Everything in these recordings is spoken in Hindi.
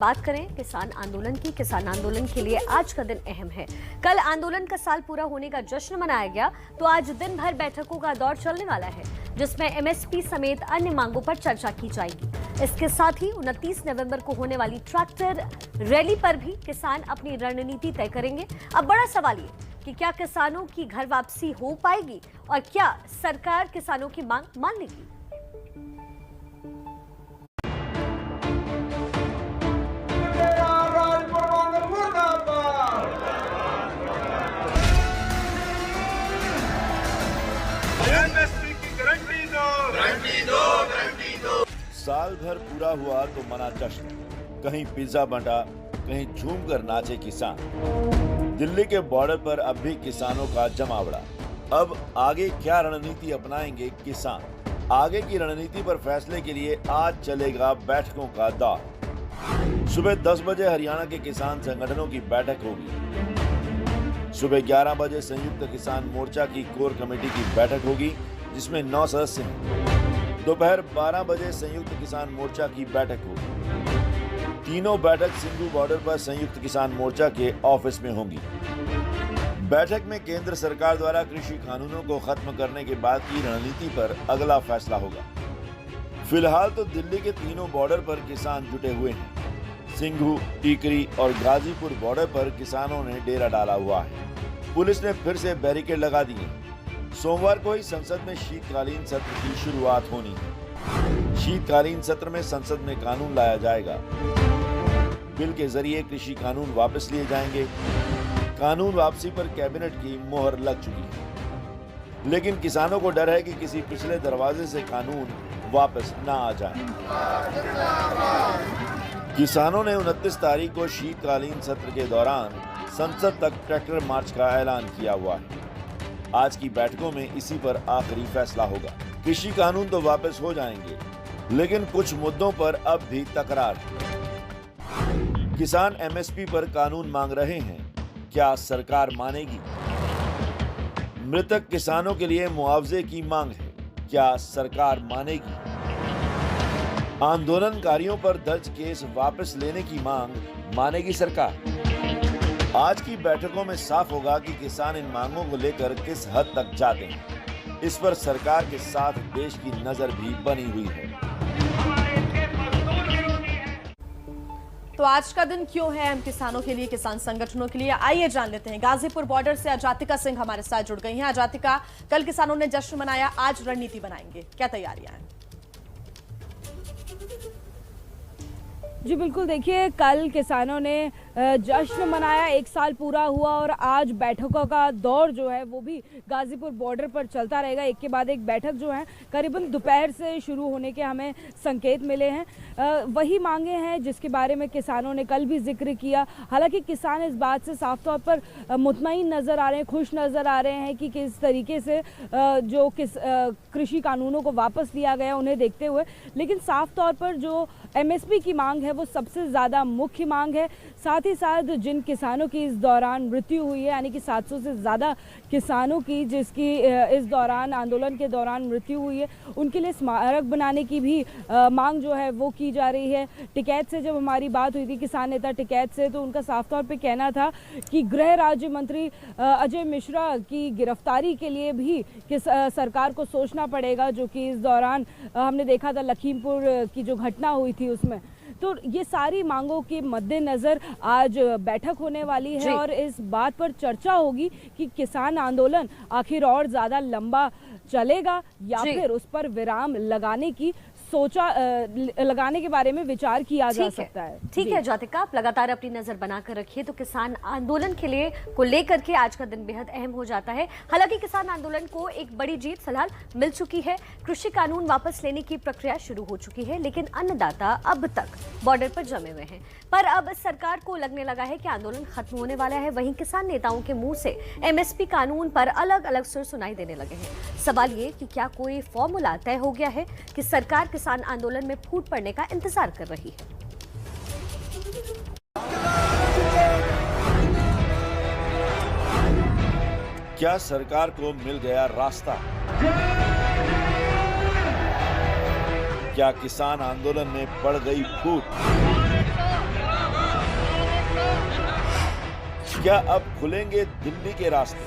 बात करें किसान आंदोलन की। किसान आंदोलन के लिए आज का दिन अहम है। कल आंदोलन का साल पूरा होने का जश्न मनाया गया, तो आज दिन भर बैठकों का दौर चलने वाला है, जिसमें एमएसपी समेत अन्य मांगों पर चर्चा की जाएगी। इसके साथ ही 29 नवंबर को होने वाली ट्रैक्टर रैली पर भी किसान अपनी रणनीति तय करेंगे। अब बड़ा सवाल ये कि क्या किसानों की घर वापसी हो पाएगी और क्या सरकार किसानों की मांग मान लेगी। साल भर पूरा हुआ तो मना जश्न, कहीं पिज्जा बंटा, कहीं झूमकर नाचे किसान। दिल्ली के बॉर्डर पर अब भी किसानों का जमावड़ा। अब आगे क्या रणनीति अपनाएंगे किसान? आगे की रणनीति पर फैसले के लिए आज चलेगा बैठकों का दौर। सुबह 10 बजे हरियाणा के किसान संगठनों की बैठक होगी। सुबह 11 बजे संयुक्त किसान मोर्चा की कोर कमेटी की बैठक होगी, जिसमें 9 सदस्य हैं। दोपहर 12 बजे संयुक्त किसान मोर्चा की बैठक होगी। तीनों बैठक सिंधु बॉर्डर पर संयुक्त किसान मोर्चा के ऑफिस में होंगी। बैठक में केंद्र सरकार द्वारा कृषि कानूनों को खत्म करने के बाद की रणनीति पर अगला फैसला होगा। फिलहाल तो दिल्ली के तीनों बॉर्डर पर किसान जुटे हुए हैं। सिंघू, टीकरी और गाजीपुर बॉर्डर पर किसानों ने डेरा डाला हुआ है। पुलिस ने फिर से बैरिकेड लगा दिए। सोमवार को ही संसद में शीतकालीन सत्र की शुरुआत होनी है। शीतकालीन सत्र में संसद में कानून लाया जाएगा। बिल के जरिए कृषि कानून वापस लिए जाएंगे। कानून वापसी पर कैबिनेट की मोहर लग चुकी है, लेकिन किसानों को डर है कि किसी पिछले दरवाजे से कानून वापस न आ जाए। किसानों ने 29 तारीख को शीतकालीन सत्र के दौरान संसद तक ट्रैक्टर मार्च का ऐलान किया हुआ है। आज की बैठकों में इसी पर आखिरी फैसला होगा। कृषि कानून तो वापस हो जाएंगे, लेकिन कुछ मुद्दों पर अब भी तकरार है। किसान एमएसपी पर कानून मांग रहे हैं, क्या सरकार मानेगी? मृतक किसानों के लिए मुआवजे की मांग है, क्या सरकार मानेगी? आंदोलनकारियों पर दर्ज केस वापस लेने की मांग मानेगी सरकार? आज की बैठकों में साफ होगा कि किसान इन मांगों को लेकर किस हद तक जाते हैं। इस पर सरकार के साथ देश की नजर भी बनी हुई है। तो आज का दिन क्यों है अहम किसानों के लिए, किसान संगठनों के लिए, आइए जान लेते हैं। गाजीपुर बॉर्डर से अजातिका सिंह हमारे साथ जुड़ गई हैं। अजातिका, कल किसानों ने जश्न मनाया, आज रणनीति बनाएंगे, क्या तैयारियां हैं? जी बिल्कुल, देखिए कल किसानों ने जश्न मनाया, 1 साल पूरा हुआ और आज बैठकों का दौर जो है वो भी गाजीपुर बॉर्डर पर चलता रहेगा। एक के बाद एक बैठक जो है करीबन दोपहर से शुरू होने के हमें संकेत मिले हैं। वही मांगे हैं जिसके बारे में किसानों ने कल भी जिक्र किया। हालांकि किसान इस बात से साफ तौर पर मुतमईन नज़र आ रहे हैं, खुश नज़र आ रहे हैं कि किस तरीके से जो कृषि कानूनों को वापस लिया गया उन्हें देखते हुए, लेकिन साफ तौर पर जो एमएसपी की मांग है वो सबसे ज़्यादा मुख्य मांग है। साथ ही साथ जिन किसानों की इस दौरान मृत्यु हुई है, यानी कि 700 से ज़्यादा किसानों की जिसकी इस दौरान आंदोलन के दौरान मृत्यु हुई है, उनके लिए स्मारक बनाने की भी मांग जो है वो की जा रही है। टिकैत से जब हमारी बात हुई थी किसान नेता टिकैत से, तो उनका साफ तौर पे कहना था कि गृह राज्य मंत्री अजय मिश्रा की गिरफ्तारी के लिए भी सरकार को सोचना पड़ेगा, जो कि इस दौरान हमने देखा था लखीमपुर की जो घटना हुई थी उसमें। तो ये सारी मांगों के मद्देनजर आज बैठक होने वाली है और इस बात पर चर्चा होगी कि किसान आंदोलन आखिर और ज्यादा लंबा चलेगा या फिर उस पर विराम लगाने के बारे में विचार किया जा सकता है। ठीक है जातिका, आप लगातार अपनी नजर बनाकर रखिए। तो किसान आंदोलन के लिए को लेकर के आज का दिन बेहद अहम हो जाता है। हालांकि किसान आंदोलन को एक बड़ी जीत फिलहाल मिल चुकी है। कृषि कानून वापस लेने की प्रक्रिया शुरू हो चुकी है, लेकिन अन्नदाता अब तक बॉर्डर पर जमे हुए हैं। पर अब सरकार को लगने लगा है कि आंदोलन खत्म होने वाला है। वहीं किसान नेताओं के मुंह से एमएसपी कानून पर अलग अलग सुर सुनाई देने लगे हैं। सवाल ये कि क्या कोई फॉर्मूला तय हो गया है कि सरकार किसान आंदोलन में फूट पड़ने का इंतजार कर रही है? क्या सरकार को मिल गया रास्ता? क्या किसान आंदोलन में पड़ गई फूट? क्या अब खुलेंगे दिल्ली के रास्ते?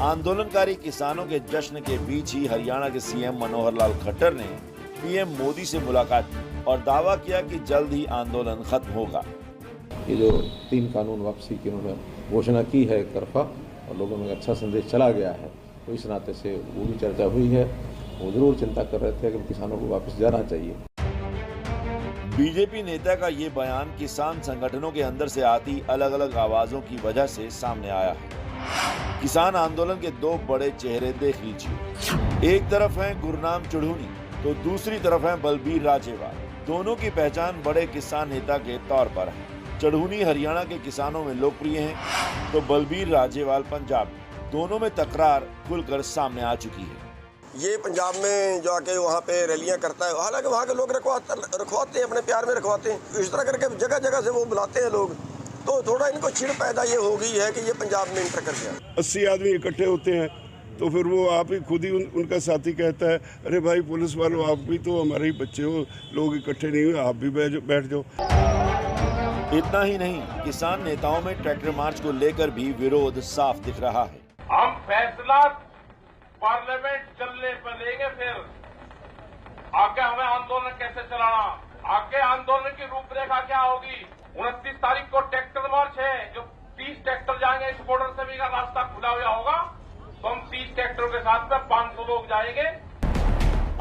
आंदोलनकारी किसानों के जश्न के बीच ही हरियाणा के सीएम मनोहर लाल खट्टर ने पीएम मोदी से मुलाकात की और दावा किया कि जल्द ही आंदोलन खत्म होगा। ये जो 3 कानून वापसी की उन्होंने घोषणा की है एक तरफा और लोगों में अच्छा संदेश चला गया है, तो इस नाते से वो भी चर्चा हुई है। वो जरूर चिंता कर रहे थे कि किसानों को वापस जाना चाहिए। बीजेपी नेता का ये बयान किसान संगठनों के अंदर से आती अलग अलग आवाजों की वजह से सामने आया है। किसान आंदोलन के 2 बड़े चेहरे देख लीजिए। एक तरफ है गुरनाम चढ़ूनी तो दूसरी तरफ है बलबीर राजेवाल। दोनों की पहचान बड़े किसान नेता के तौर पर है। चढ़ूनी हरियाणा के किसानों में लोकप्रिय हैं, तो बलबीर राजेवाल पंजाब। दोनों में तकरार खुलकर सामने आ चुकी है। ये पंजाब में जो आके वहाँ पे रैलियां करता है, हालांकि वहाँ के लोग रखवाते हैं, अपने प्यार में रखवाते हैं। इस तरह करके जगह जगह से वो बुलाते हैं लोग, तो थोड़ा इनको छिड़ पैदा ये हो गई है कि ये पंजाब में इंटर कर गया। 80 आदमी इकट्ठे होते हैं तो फिर वो आप ही खुद ही उनका साथी कहता है, अरे भाई पुलिस वालों आप भी तो हमारे ही बच्चे हो, लोग इकट्ठे नहीं हुए, आप भी बैठ जाओ। इतना ही नहीं, किसान नेताओं में ट्रैक्टर मार्च को लेकर भी विरोध साफ दिख रहा है। हम फैसला पार्लियामेंट चलने पर लेंगे, फिर आगे हमें आंदोलन कैसे चलाना, आगे आंदोलन की रूपरेखा क्या होगी। 29 तारीख को ट्रैक्टर मार्च है, जो 30 ट्रैक्टर जाएंगे, इस बॉर्डर से भी का रास्ता खुला हुआ होगा, तो हम 30 ट्रैक्टरों के साथ में 500 लोग जाएंगे।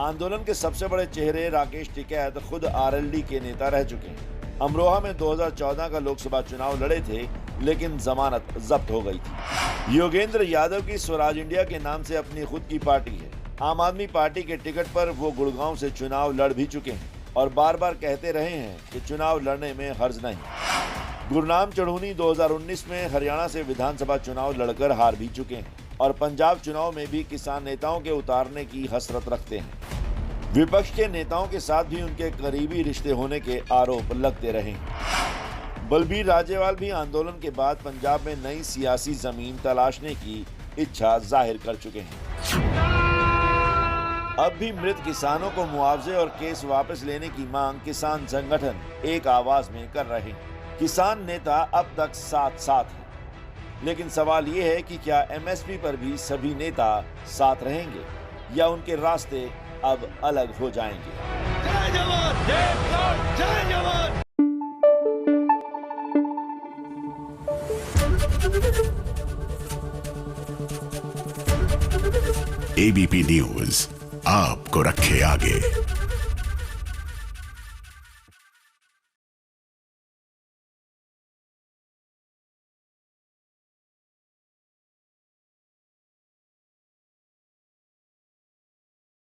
आंदोलन के सबसे बड़े चेहरे राकेश टिकैत खुद आरएलडी के नेता रह चुके हैं। अमरोहा में 2014 का लोकसभा चुनाव लड़े थे, लेकिन जमानत जब्त हो गई थी। योगेंद्र यादव की स्वराज इंडिया के नाम से अपनी खुद की पार्टी है। आम आदमी पार्टी के टिकट पर वो गुड़गांव से चुनाव लड़ भी चुके हैं और बार बार कहते रहे हैं कि चुनाव लड़ने में हर्ज नहीं। गुरनाम चढ़ूनी 2019 में हरियाणा से विधानसभा चुनाव लड़कर हार भी चुके हैं और पंजाब चुनाव में भी किसान नेताओं के उतारने की हसरत रखते हैं। विपक्ष के नेताओं के साथ भी उनके करीबी रिश्ते होने के आरोप लगते रहे। बलबीर राजेवाल भी आंदोलन के बाद पंजाब में नई सियासी जमीन तलाशने की इच्छा जाहिर कर चुके हैं। अब भी मृत किसानों को मुआवजे और केस वापस लेने की मांग किसान संगठन एक आवाज में कर रहे हैं। किसान नेता अब तक साथ हैं, लेकिन सवाल ये है कि क्या एमएसपी पर भी सभी नेता साथ रहेंगे या उनके रास्ते अब अलग हो जाएंगे। जय जवान, जय किसान, जय जवान। एबीपी न्यूज आपको रखे आगे।